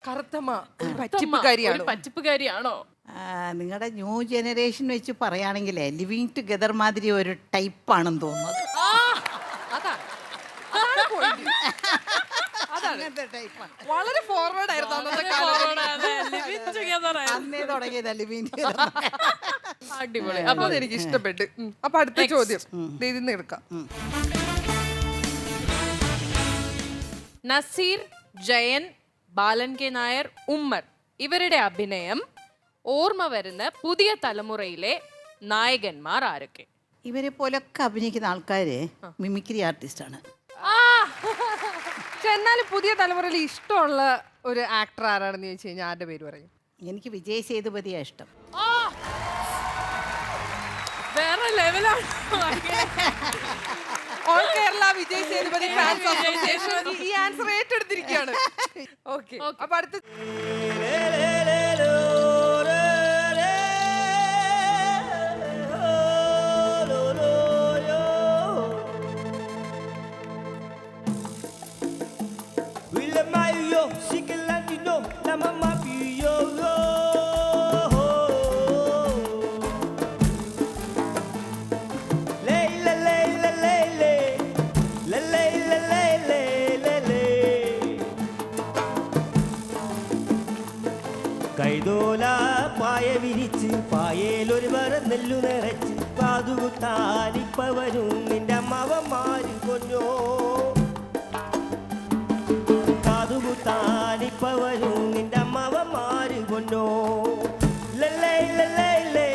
കറുത്തമ്മ ഒരു പറ്റിപ്പുകാരിയാണോ? നിങ്ങളുടെ new generation വെച്ച് പറയുകയാണെങ്കിൽ ലിവിങ് ടുഗദർ മാതിരി ഒരു ടൈപ്പ് ആണെന്ന് തോന്നുന്നത്. വളരെ ഫോർവേഡ് ആയിരുന്നു അന്നേ തുടങ്ങിയതാ ലിവിങ് അടിപൊളി. അപ്പൊ അതെനിക്ക് ഇഷ്ടപ്പെട്ടു. അപ്പൊ അടുത്ത ചോദ്യം ഇതിന്ന് എടുക്കാം. നസീർ, ജയൻ, ബാലൻ കെ നായർ, ഉമ്മർ ഇവരുടെ അഭിനയം ഓർമ്മ വരുന്ന പുതിയ തലമുറയിലെ നായകന്മാർ ആരൊക്കെ? ഇവരെ പോലൊക്കെ അഭിനയിക്കുന്ന ആൾക്കാര് മിമിക്രി ആർട്ടിസ്റ്റാണ്. എന്നാലും പുതിയ തലമുറയിൽ ഇഷ്ടമുള്ള ഒരു ആക്ടർ ആരാണെന്ന് ചോദിച്ചു കഴിഞ്ഞാൽ ആരുടെ പേര് പറയും? എനിക്ക് വിജയ് സേതുപതിയാ ഇഷ്ടം. വേറെ ലെവലാണ്. All Kerala Vijay Sethupathi fans association ഈ ആൻസർ ഏറ്റെടുത്തിരിക്കുകയാണ്. ഓക്കെ, അപ്പൊ അടുത്ത കൈതോല പായ വിരിച്ച് പായേലൊരു പറ നെല്ലു നിറച്ച് കാതുകുത്താനിപ്പ വരും നിന്റെ അമ്മവന്മാര് കൊഞ്ഞോ. കാതുകുത്താനിപ്പ വരും നിന്റെ അമ്മവന്മാര് കൊഞ്ഞോ. ലല്ലേ ലല്ലേ ലേ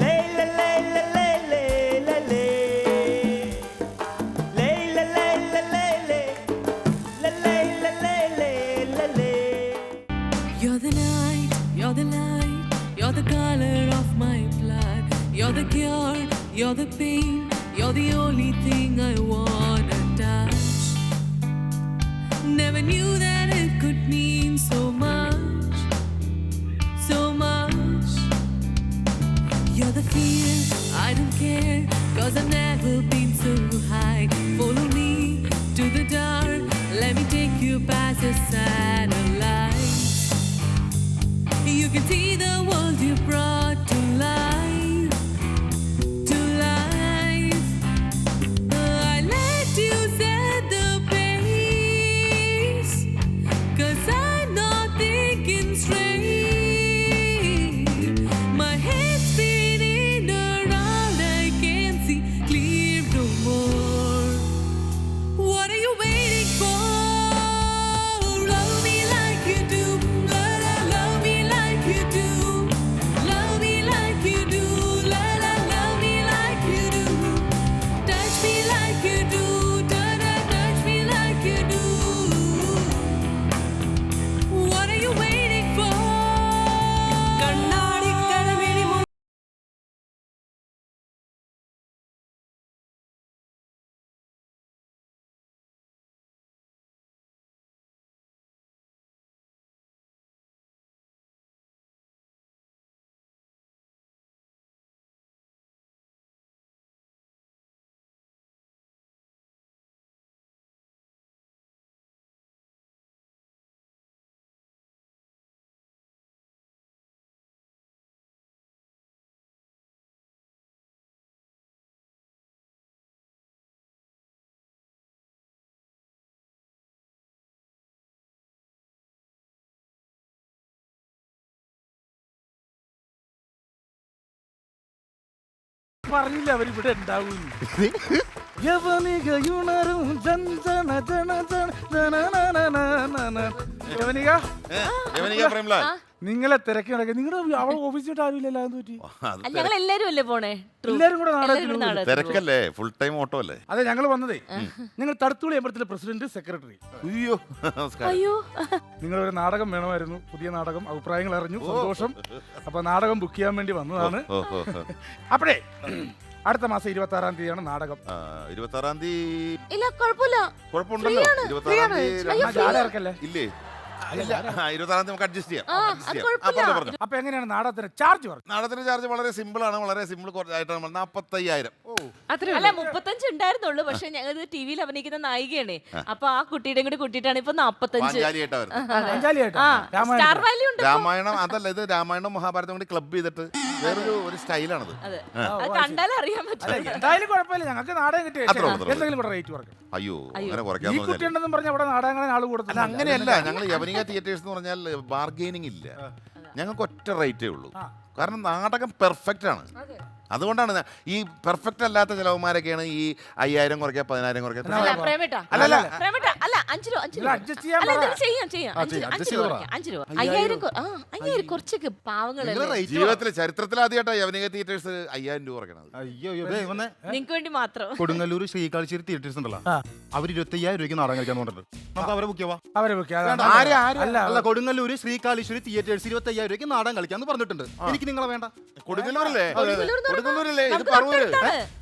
ലേ ലല്ലേ ലല്ലേ ലേ ലല്ലേ ലേ ലല്ലേ ലല്ലേ ലേ ലല്ലേ ലല്ലേ ലേ ലല്ലേ. You're the night, you're the light, you're the color of my blood. You're the cure, you're the pain, you're the only thing I wanna touch. Never knew that it could mean so much, so much. You're the fear, I don't care, 'cause I've never been so high. Follow me to the dark, let me take you past the satellite. You can see the world you brought to life, to life. I let you set the pace, 'cause I'm not thinking straight. My head's spinning around, I can't see clear no more. What are you waiting for? Love me like you do. Love me like you do. Love me like you do. Love me like you do. Touch me like you do. Touch me like you do. What are you waiting for? കണ്ണാടി കടവിളി പറഞ്ഞില്ല അവരിവിടെ ഉണ്ടാവും. നിങ്ങളെ തിരക്കി നടക്കുക. നിങ്ങളുടെ അവൾ ഓഫീസിൽ ആരുമില്ലല്ലോ. ഞങ്ങൾ എല്ലാരും അല്ലേ പോണേ? എല്ലാരും കൂടെ നാടകത്തിൽ തിരക്കല്ലേ, ഫുൾ ടൈം ഓട്ടോ അല്ലേ? അതെ, ഞങ്ങൾ വന്നതേ ഞങ്ങൾ തടുത്തുള്ളി അമ്പലത്തിലെ പ്രസിഡന്റ്, സെക്രട്ടറി. അയ്യോ, അയ്യോ, നിങ്ങളൊരു നാടകം വേണമായിരുന്നു, പുതിയ നാടകം. അഭിപ്രായങ്ങൾ അറിഞ്ഞു, സന്തോഷം. അപ്പൊ നാടകം ബുക്ക് ചെയ്യാൻ വേണ്ടി വന്നതാണ്. അപ്പഴേ അടുത്ത മാസം 26-ാം തീയതിയാണ് നാടകം. 26-ാം തീയതി ഇല്ല കുഴപ്പമില്ല, കുഴപ്പമുണ്ടല്ലോ. 26-ാം തീയതി ജാല ഇറക്കല്ലേ? ഇല്ലേ? ഇല്ല 26 നമുക്ക് അഡ്ജസ്റ്റ് ചെയ്യാം ആ, adjust അത് ചെയ്യാം. കുഴപ്പമില്ല. പറഞ്ഞു അപ്പൊ എങ്ങനെയാണ് നാടകത്തിന് ചാർജ് പറഞ്ഞു? നാടകത്തിന്റെ ചാർജ് വളരെ സിമ്പിൾ ആണ്, വളരെ സിമ്പിൾ ആയിട്ടാണ് 45,000. അത്രേ അല്ല ഉള്ളൂ. 35 ഉണ്ടായിരുന്നുള്ളൂ, പക്ഷെ ഞങ്ങൾ ടിവിയിൽ അഭിനയിക്കുന്ന നായികയാണ്. അപ്പൊ ആ കുട്ടിയുടെ കൂടി കൂട്ടിയിട്ടാണ് ഇപ്പൊ 45. പാഞ്ചാലിയായിട്ടാ വരുന്നത്. പഞ്ചാലിയായിട്ട് ആ രാമായണം സ്റ്റാർ വാല്യൂ ഉണ്ട്. രാമായണം അതല്ല, ഇത് രാമായണം മഹാഭാരതം കൂടി ക്ലബ് ചെയ്തിട്ട് വേറൊരു സ്റ്റൈലാണത്. അതെ, അത് കണ്ടാലേ അറിയാൻ അല്ല പറ്റും. എന്തായാലും കുഴപ്പമില്ല, ഞങ്ങൾക്ക് നാടകം കിട്ടിയ അത്രേ ഉള്ളൂ. എന്തെങ്കിലും കൂടെ റേറ്റ് കുറയ്ക്കും. അയ്യോ അങ്ങനെ ഈ കുറയ്ക്കാന്ന് കുട്ടി പറഞ്ഞാൽ ഉണ്ടെന്നും പറഞ്ഞ അവിടെ നാടകങ്ങളെ ആള് അല്ല കൊടുത്തില്ല. അങ്ങനെയല്ല, ഞങ്ങൾ യവനിക തിയേറ്റേഴ്സ് എന്ന് പറഞ്ഞാൽ ബാർഗെയിനിങ് ഇല്ല, ഞങ്ങൾക്ക് ഒറ്റ റേറ്റേ ഉള്ളൂ. കാരണം നാടകം പെർഫെക്റ്റ് ആണ്. അതുകൊണ്ടാണ് ഈ പെർഫെക്റ്റ് അല്ലാത്ത ചിലവന്മാരൊക്കെയാണ് ഈ 5,000 കുറയ്ക്കുക 10,000 കുറയ്ക്കുക. അല്ല പ്രേമേട്ടാ, അല്ല. പ്രേമേട്ടാ, അല്ല 5 രൂപ, 5 രൂപ. adjust ചെയ്യാൻ അല്ല, പറ. ഇത് ചെയ്യാം. 5 രൂപ കുറയ്ക്കാം, 5 രൂപ. 5,000 കുറച്ചൊക്കെ പാവങ്ങളല്ലേ. ജീവിതത്തിലെ ചരിത്രത്തിൽ ആദ്യമായിട്ടാണ് യവനിക തിയേറ്റേഴ്സ് 5,000 രൂപ കുറയ്ക്കണത്. അയ്യോ ദേ വന്നേ. നിങ്ങക്ക് വേണ്ടി മാത്രം. കൊടുങ്ങല്ലൂർ ശ്രീകാഴ്ചേരി തിയേറ്റേഴ്സ് ഉണ്ടല്ലോ, അവർ 25,000 രൂപയ്ക്ക് നാടകം കളിക്കാൻ പറഞ്ഞിട്ടുണ്ട്. നമുക്ക് അവരെ ബുക്ക് ചെയ്യാം. അവരെ വെക്കുക. അല്ല അല്ല, കൊടുങ്ങല്ലൂർ ശ്രീകാളീശ്വരി തിയേറ്റേഴ്സ് 25,000 രൂപയ്ക്ക് നാടകം കളിക്കാന്ന് പറഞ്ഞിട്ടുണ്ട്. എനിക്ക് നിങ്ങളെ വേണ്ട. കൊടുങ്ങല്ലൂരല്ലേ? കൊടുങ്ങല്ലൂരല്ലേ? ഇത്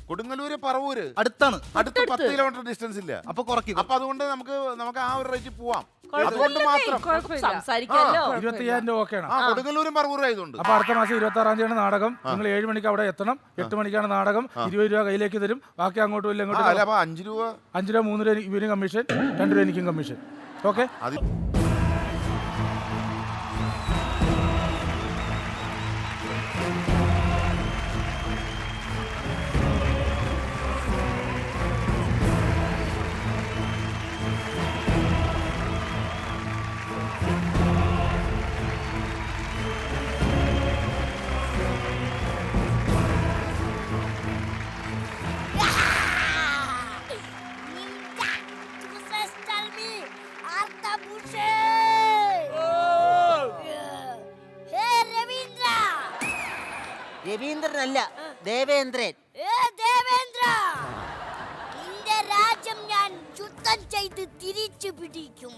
കൊടുങ്ങല്ലൂര് പറവൂര് അടുത്താണ്. അടുത്ത് 10 കിലോമീറ്റർ ഡിസ്റ്റൻസ് ഇല്ല. അപ്പൊ കുറയ്ക്കുക. അപ്പൊ അതുകൊണ്ട് നമുക്ക് ആ ഒരു റേറ്റ് പോവാം. അതുകൊണ്ട് മാത്രം സംസാരിക്കാമല്ലോ. 25,000 രൂപ ഓക്കെയാണ്. കൊടുങ്ങല്ലൂരും പറവൂരും ആയതുകൊണ്ട്. അപ്പൊ അടുത്ത മാസം 26-ാം തീയതിയാണ് നാടകം. നിങ്ങൾ 7 മണിക്ക് അവിടെ എത്തണം. 8 മണിക്കാണ് നാടകം. 20 രൂപ കയ്യിലേക്ക് തരും. ബാക്കി അങ്ങോട്ടും ഇല്ല അല്ല ഇങ്ങോട്ടും. അപ്പൊ 5 രൂപ 5 രൂപ 3 രൂപ ഇവനും കമ്മീഷൻ, 2 രൂപ എനിക്കും കമ്മീഷൻ. ഓക്കെ. അത് രവീന്ദ്രനല്ല, ദേവേന്ദ്രൻ. നിന്റെ രാജ്യം ഞാൻ യുദ്ധം ചെയ്ത് തിരിച്ചു പിടിക്കും.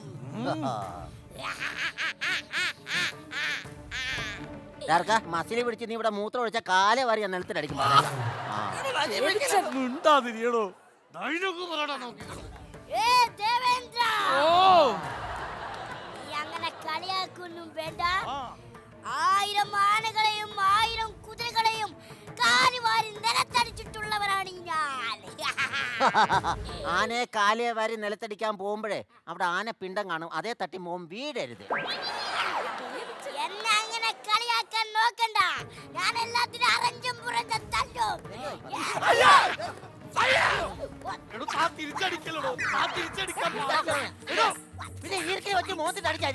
മസിലി പിടിച്ച് നീ ഇവിടെ മൂത്രം ഒഴിച്ച കാല വാരി ഞാൻ നിലത്തിലടിക്കും. അങ്ങനെ കളിയാക്കൊന്നും വേണ്ട. 1000 ആനകളെയും 1000 കുതിരകളെയും കാലുവാരി നിലത്തടിച്ചിട്ടുള്ളവരാണ് ഞാൻ. ആനയെ കാലയെ വാരി നിലത്തടിക്കാൻ പോകുമ്പോഴേ അവിടെ ആന പിണ്ടം കാണും, അതേ തട്ടി മോൻ വീടരുത്. എന്നെ അങ്ങനെ കളിയാക്കാൻ നോക്കണ്ട. ഞാൻ എല്ലാത്തിനും അറഞ്ചും പുറഞ്ഞ തല്ലോ. പിന്നെ ഈർക്കെ വെച്ച് മോത്തിട്ടടിക്കാ.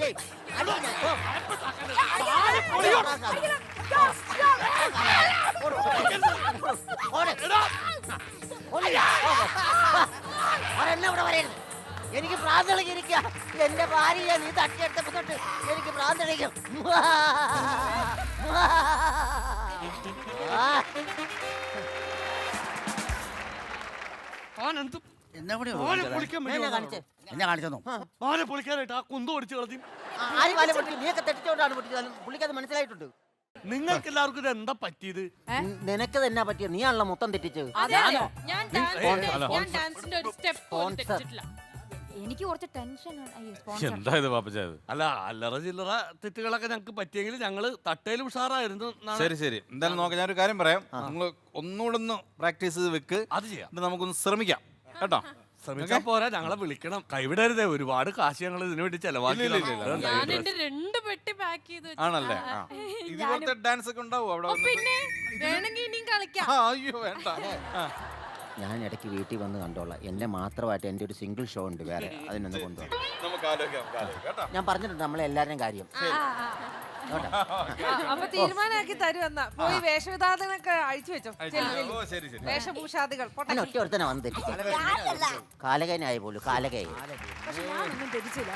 എന്നെ പറയരുത്. എനിക്ക് ഭ്രാന്തളിക്കിരിക്കുക. എന്റെ ഭാര്യയെ നീ തട്ടിയെടുത്തപ്പോ തൊട്ട് എനിക്ക് ഭ്രാന്തളിക്കും. എന്നെ കാണിച്ചോ? ആര് കാലം പൊട്ടി? നീയൊക്കെ തെറ്റിച്ചോണ്ടാണ് പൊട്ടിച്ചത്. പുള്ളിക്കത് മനസ്സിലായിട്ടുണ്ട്. നിങ്ങൾക്ക് എല്ലാവർക്കും ഇത് എന്താ പറ്റിയത്? നിനക്ക് തന്നെ പറ്റിയ നീയാണല്ലോ മൊത്തം തെറ്റിച്ചത്. ഞാൻ ഡാൻസിന്റെ ഒരു സ്റ്റെപ്പ് പോലും തെറ്റിട്ടില്ല. എനിക്ക് കുറച്ച് ടെൻഷൻ. എന്താ ഇത് പാപ്പച്ചായത്? അല്ല, അല്ലറ ചില്ലറ തെറ്റുകളൊക്കെ ഞങ്ങൾക്ക് പറ്റിയെങ്കിൽ ഞങ്ങള് തട്ടയിൽ ഉഷാറായിരുന്നു. ശരി ശരി, എന്തായാലും നോക്കാം. ഞാനൊരു കാര്യം പറയാം. നിങ്ങൾ ഒന്നുകൂടെ ഒന്ന് പ്രാക്ടീസ് ചെയ്ത് വെക്ക്. അത് ചെയ്യാം. എന്നിട്ട് നമുക്കൊന്ന് ശ്രമിക്കാം കേട്ടോ. ശ്രമിച്ചാ പോരാ, ഞങ്ങളെ വിളിക്കണം. കൈവിടരുതേ. ഒരുപാട് കാശ് ഞങ്ങൾ ഇതിനു വേണ്ടി ചെലവാക്കി. ഞാൻ എന്റെ 2 പെട്ടി പാക്ക് ചെയ്ത് വെച്ചു. ആണല്ലേ? ഇതുപോലത്തെ ഡാൻസ് ഒക്കെ ഉണ്ടാവും അവിടെ വന്നിട്ട്? പിന്നെ വേണമെങ്കിൽ ഇനിയും കളിക്കാം. അയ്യോ വേണ്ട. ഞാൻ ഇടയ്ക്ക് വീട്ടിൽ വന്ന് കണ്ടോളാം. എന്നെ മാത്രമായിട്ട് എൻ്റെ ഒരു സിംഗിൾ ഷോ ഉണ്ട് വേറെ, അതിനൊന്ന് കൊണ്ടുപോകാം. നമുക്ക് ആലോചിക്കാം കേട്ടോ. ഞാൻ പറഞ്ഞിട്ടുണ്ട് നമ്മളെല്ലാവരുടെയും കാര്യം. അപ്പൊ തീരുമാനമാക്കി തരുമെന്നാ. പോയി വേഷവിധാനങ്ങളൊക്കെ അഴിച്ചു വെച്ചോ. ഓ ശരി ശരി. വേഷഭൂഷാദികൾ ഞാൻ ഒറ്റ ഒരുത്തനെ വന്ന് തെറ്റിച്ചു. കാലകനായ പോലും കാലകയെ. പക്ഷെ ഞാനൊന്നും ധരിച്ചില്ല.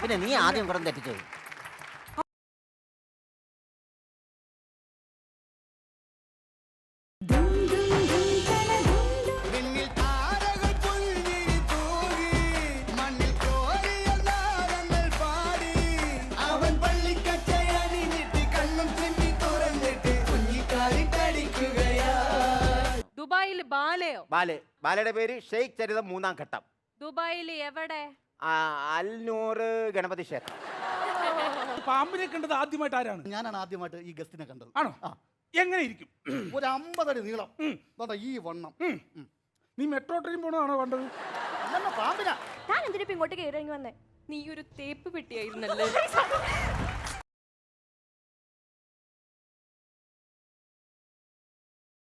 പിന്നെ നീ ആദ്യം കൂടെ തെറ്റിച്ചത്. ദുബായിൽ ബാലയോ? ബാലയുടെ പേര് ഷെയ്ഖ് ചരിതം 3-ാം ഘട്ടം. ദുബായിൽ എവിടെ? അൽനൂർ ഗണപതി ക്ഷേത്രം. പാമ്പിനെ കണ്ടത് ആദ്യമായിട്ട് ആരാണ്? ഞാനാണ് ആദ്യമായിട്ട് ഈ ഗസ്റ്റിനെ കണ്ടത്. ആണോ? എങ്ങനെ ഇരിക്കും? ഒരു 50 അടി നീളം, ഈ വണ്ണം. നീ മെട്രോ ട്രെയിൻ പോണതാണോ കണ്ടത്? പാമ്പിനാ. ഞാൻ എന്തിനാ ഇങ്ങോട്ട് കയറി വന്നേ? നീ ഒരു തേപ്പ് പെട്ടിയായിരുന്നല്ലേ?